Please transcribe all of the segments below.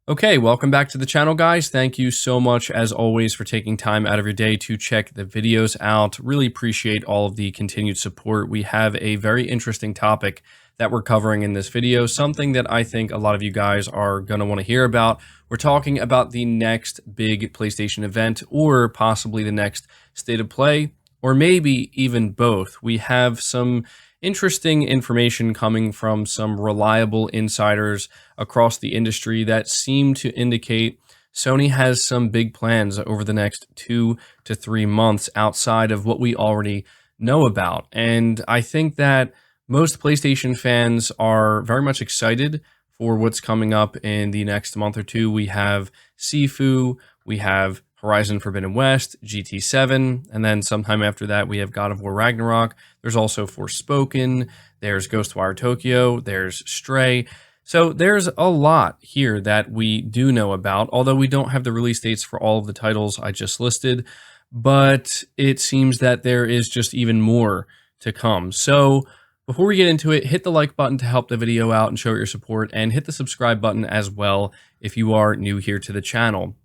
Okay, welcome back to the channel, guys. Thank you so much, as always, for taking time out of your day to check the videos out. Really appreciate all of the continued support. We have a very interesting topic that we're covering in this video, something that I think a lot of you guys are going to want to hear about. We're talking about the next big PlayStation event, or possibly the next State of Play, or maybe even both. We have some interesting information coming from some reliable insiders across the industry that seem to indicate Sony has some big plans over the next 2 to 3 months outside of what we already know about. And I think that most PlayStation fans are very much excited for what's coming up in the next month or two. We have Sifu, we have Horizon Forbidden West, GT7, and then sometime after that we have God of War Ragnarok. There's also Forspoken, there's Ghostwire Tokyo, there's Stray. So there's a lot here that we do know about, although we don't have the release dates for all of the titles I just listed, but it seems that there is just even more to come. So before we get into it, hit the like button to help the video out and show your support, and hit the subscribe button as well if you are new here to the channel.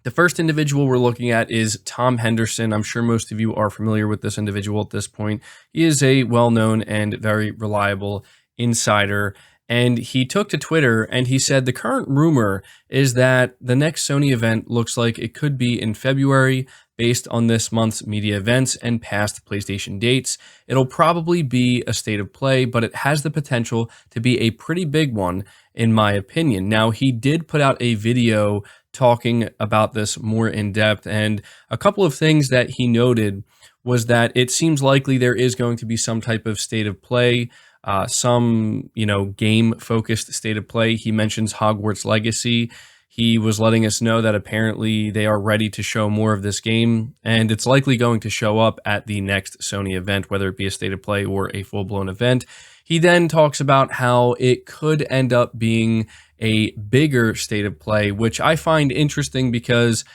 The first individual we're looking at is Tom Henderson. I'm sure most of you are familiar with this individual at this point. He is a well-known and very reliable insider, and he took to Twitter and he said the current rumor is that the next Sony event looks like it could be in February based on this month's media events and past PlayStation dates. It'll probably be a State of Play, but it has the potential to be a pretty big one in my opinion. Now, he did put out a video talking about this more in depth, and a couple of things that he noted was that it seems likely there is going to be some type of State of Play, some game-focused State of Play. He mentions Hogwarts Legacy. He was letting us know that apparently they are ready to show more of this game, and it's likely going to show up at the next Sony event, whether it be a State of Play or a full-blown event. He then talks about how it could end up being a bigger State of Play, which I find interesting because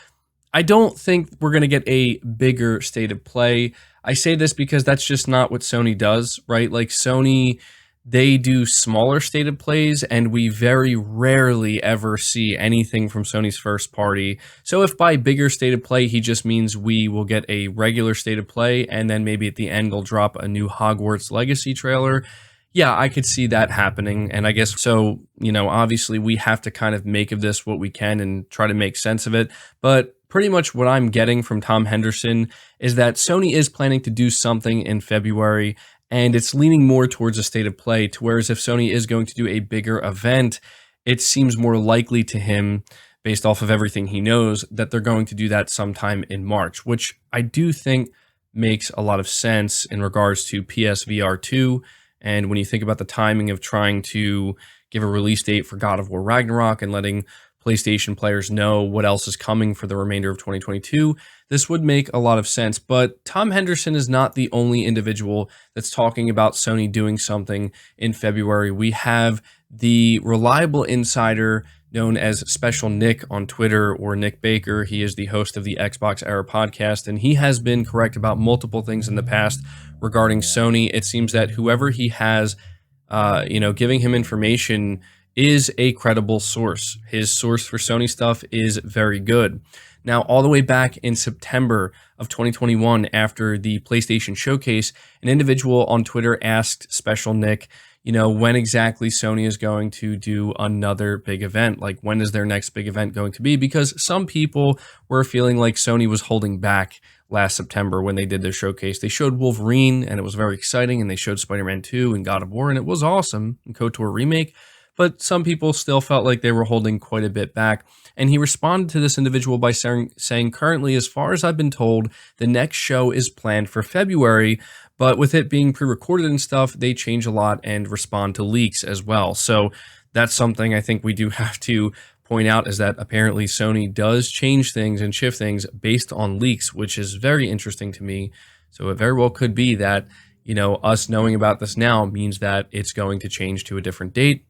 I don't think we're going to get a bigger State of Play. I say this because that's just not what Sony does, right? Like Sony, they do smaller State of Plays, and we very rarely ever see anything from Sony's first party. So if by bigger State of Play, he just means we will get a regular State of Play, and then maybe at the end they'll drop a new Hogwarts Legacy trailer, yeah, I could see that happening. And I guess so, obviously we have to kind of make of this what we can and try to make sense of it. But pretty much what I'm getting from Tom Henderson is that Sony is planning to do something in February, and it's leaning more towards a State of Play, to whereas if Sony is going to do a bigger event, it seems more likely to him, based off of everything he knows, that they're going to do that sometime in March, which I do think makes a lot of sense in regards to PSVR 2. And when you think about the timing of trying to give a release date for God of War Ragnarok and letting PlayStation players know what else is coming for the remainder of 2022, this would make a lot of sense. But Tom Henderson is not the only individual that's talking about Sony doing something in February. We have the reliable insider known as Special Nick on Twitter, or Nick Baker. He is the host of the Xbox Era podcast, and he has been correct about multiple things in the past regarding Sony. It seems that whoever he has, giving him information is a credible source. His source for Sony stuff is very good. Now, all the way back in September of 2021, after the PlayStation Showcase, an individual on Twitter asked Special Nick, when exactly Sony is going to do another big event. Like, when is their next big event going to be? Because some people were feeling like Sony was holding back last September when they did their showcase. They showed Wolverine, and it was very exciting, and they showed Spider-Man 2 and God of War, and it was awesome, and KOTOR Remake, but some people still felt like they were holding quite a bit back. And he responded to this individual by saying, currently, as far as I've been told, the next show is planned for February, but with it being pre-recorded and stuff, they change a lot and respond to leaks as well. So that's something I think we do have to point out, is that apparently Sony does change things and shift things based on leaks, which is very interesting to me. So it very well could be that, us knowing about this now means that it's going to change to a different date.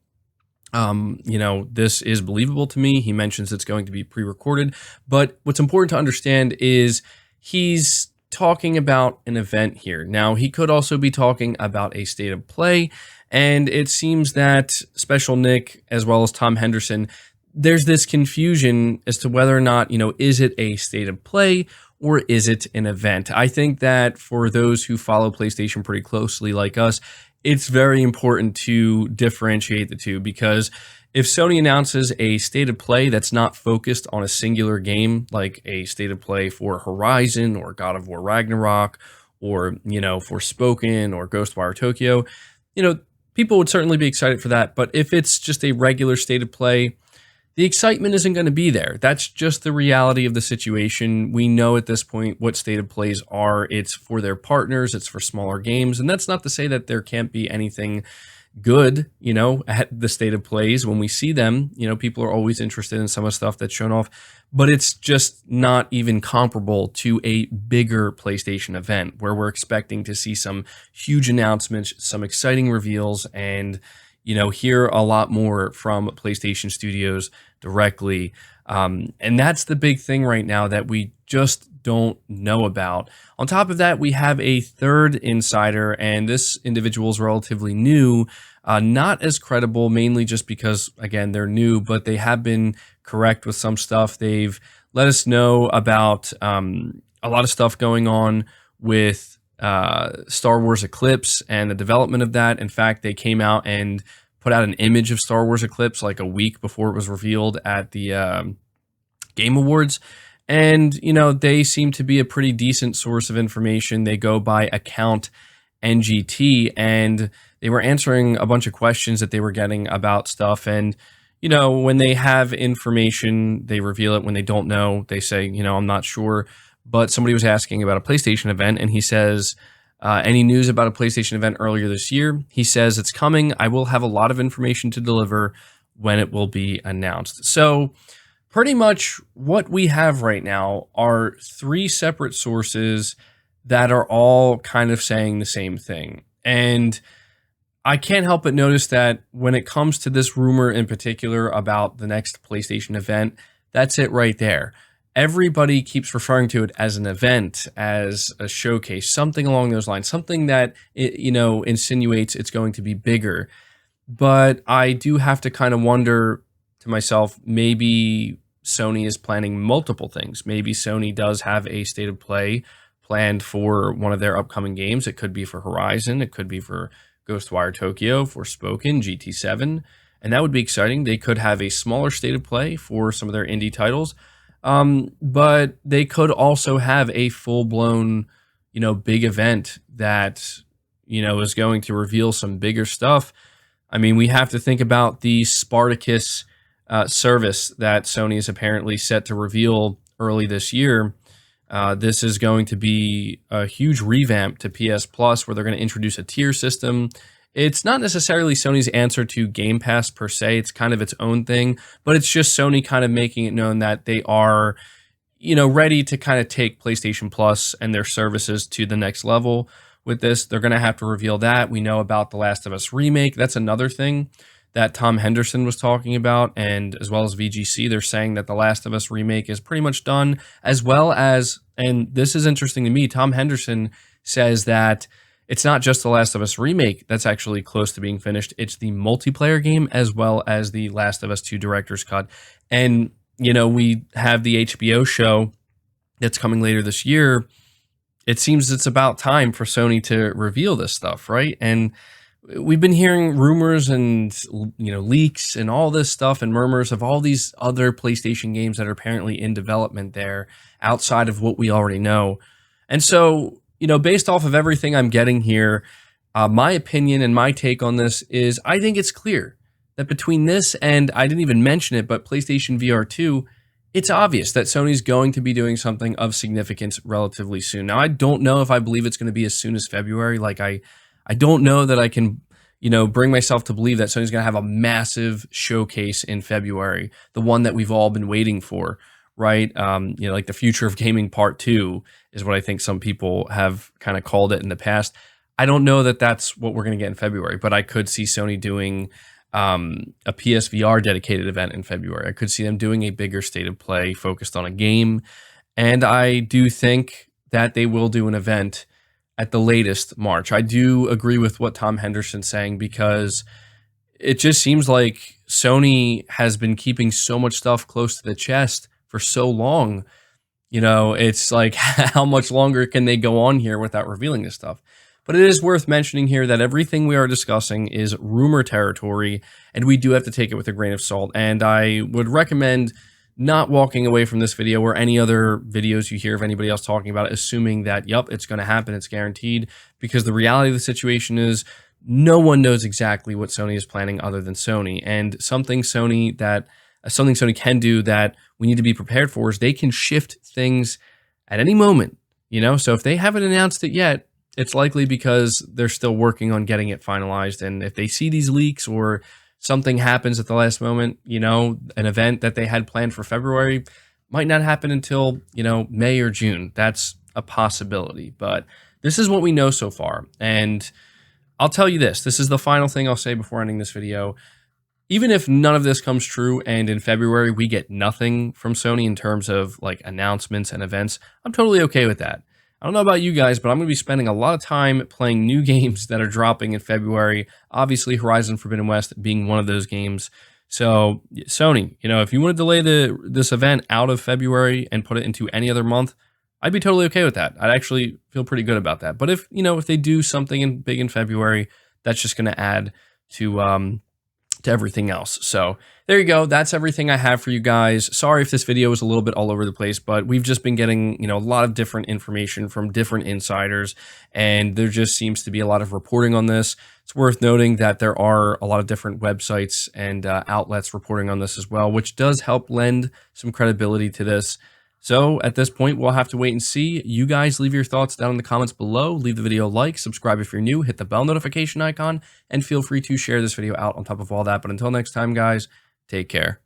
This is believable to me. He mentions it's going to be pre-recorded, but what's important to understand is he's talking about an event here. Now, he could also be talking about a State of Play, and it seems that Special Nick, as well as Tom Henderson, there's this confusion as to whether or not, is it a state of play or is it an event? I think that for those who follow PlayStation pretty closely, like us, it's very important to differentiate the two, because if Sony announces a state of play that's not focused on a singular game, like a state of play for Horizon or God of War Ragnarok or, Forspoken or Ghostwire Tokyo, people would certainly be excited for that. But if it's just a regular state of play, the excitement isn't going to be there. That's just the reality of the situation. We know at this point what state of plays are. It's for their partners, it's for smaller games. And that's not to say that there can't be anything good, at the state of plays. When we see them, people are always interested in some of the stuff that's shown off, but it's just not even comparable to a bigger PlayStation event where we're expecting to see some huge announcements, some exciting reveals, and hear a lot more from PlayStation Studios directly. And that's the big thing right now that we just don't know about. On top of that, we have a third insider, and this individual is relatively new, not as credible, mainly just because, again, they're new, but they have been correct with some stuff. They've let us know about a lot of stuff going on with Star Wars Eclipse and the development of that. In fact, they came out and put out an image of Star Wars Eclipse like a week before it was revealed at the Game Awards. And, they seem to be a pretty decent source of information. They go by AccountNGT, and they were answering a bunch of questions that they were getting about stuff. And, when they have information, they reveal it. When they don't know, they say, I'm not sure. But somebody was asking about a PlayStation event, and he says, any news about a PlayStation event earlier this year? He says, it's coming. I will have a lot of information to deliver when it will be announced. So pretty much what we have right now are three separate sources that are all kind of saying the same thing. And I can't help but notice that when it comes to this rumor in particular about the next PlayStation event, that's it right there. Everybody keeps referring to it as an event, as a showcase, something along those lines, something that, insinuates it's going to be bigger. But I do have to kind of wonder to myself, maybe Sony is planning multiple things. Maybe Sony does have a state of play planned for one of their upcoming games. It could be for Horizon. It could be for Ghostwire Tokyo, Forspoken, GT7. And that would be exciting. They could have a smaller state of play for some of their indie titles. But they could also have a full-blown, big event that, is going to reveal some bigger stuff. I mean, we have to think about the Spartacus service that Sony is apparently set to reveal early this year. This is going to be a huge revamp to PS Plus, where they're going to introduce a tier system. It's not necessarily Sony's answer to Game Pass per se. It's kind of its own thing, but it's just Sony kind of making it known that they are, ready to kind of take PlayStation Plus and their services to the next level with this. They're going to have to reveal that. We know about The Last of Us remake. That's another thing that Tom Henderson was talking about, and as well as VGC, they're saying that The Last of Us remake is pretty much done, as well as, and this is interesting to me, Tom Henderson says that it's not just The Last of Us remake that's actually close to being finished. It's the multiplayer game as well as the Last of Us 2 director's cut. And, we have the HBO show that's coming later this year. It seems it's about time for Sony to reveal this stuff, right? And we've been hearing rumors and, leaks and all this stuff and murmurs of all these other PlayStation games that are apparently in development there outside of what we already know. And so, based off of everything I'm getting here, my opinion and my take on this is I think it's clear that between this and, I didn't even mention it, but PlayStation VR 2, it's obvious that Sony's going to be doing something of significance relatively soon. Now, I don't know if I believe it's going to be as soon as February. Like, I don't know that I can, bring myself to believe that Sony's going to have a massive showcase in February, the one that we've all been waiting for, right? Like the Future of Gaming Part 2 is what I think some people have kind of called it in the past. I don't know that that's what we're going to get in February, but I could see Sony doing a PSVR dedicated event in February. I could see them doing a bigger state of play focused on a game. And I do think that they will do an event at the latest March. I do agree with what Tom Henderson's saying, because it just seems like Sony has been keeping so much stuff close to the chest for so long. You know, it's like, how much longer can they go on here without revealing this stuff? But it is worth mentioning here that everything we are discussing is rumor territory, and we do have to take it with a grain of salt. And I would recommend not walking away from this video or any other videos you hear of anybody else talking about it, assuming that, yep, it's going to happen, it's guaranteed, because the reality of the situation is no one knows exactly what Sony is planning other than Sony. And something Sony can do that we need to be prepared for is they can shift things at any moment, you know? So if they haven't announced it yet, it's likely because they're still working on getting it finalized. And if they see these leaks or something happens at the last moment, you know, an event that they had planned for February might not happen until, you know, May or June. That's a possibility, but this is what we know so far. And I'll tell you this is the final thing I'll say before ending this video. Even if none of this comes true and in February we get nothing from Sony in terms of like announcements and events, I'm totally okay with that. I don't know about you guys, but I'm going to be spending a lot of time playing new games that are dropping in February. Obviously, Horizon Forbidden West being one of those games. So, Sony, you know, if you want to delay this event out of February and put it into any other month, I'd be totally okay with that. I'd actually feel pretty good about that. But if, you know, if they do something big in February, that's just going to add to everything else. So there you go. That's everything I have for you guys. Sorry if this video was a little bit all over the place, but we've just been getting, you know, a lot of different information from different insiders, and there just seems to be a lot of reporting on this. It's worth noting that there are a lot of different websites and outlets reporting on this as well, which does help lend some credibility to this. So at this point, we'll have to wait and see. You guys leave your thoughts down in the comments below. Leave the video a like, subscribe if you're new, hit the bell notification icon, and feel free to share this video out on top of all that. But until next time, guys, take care.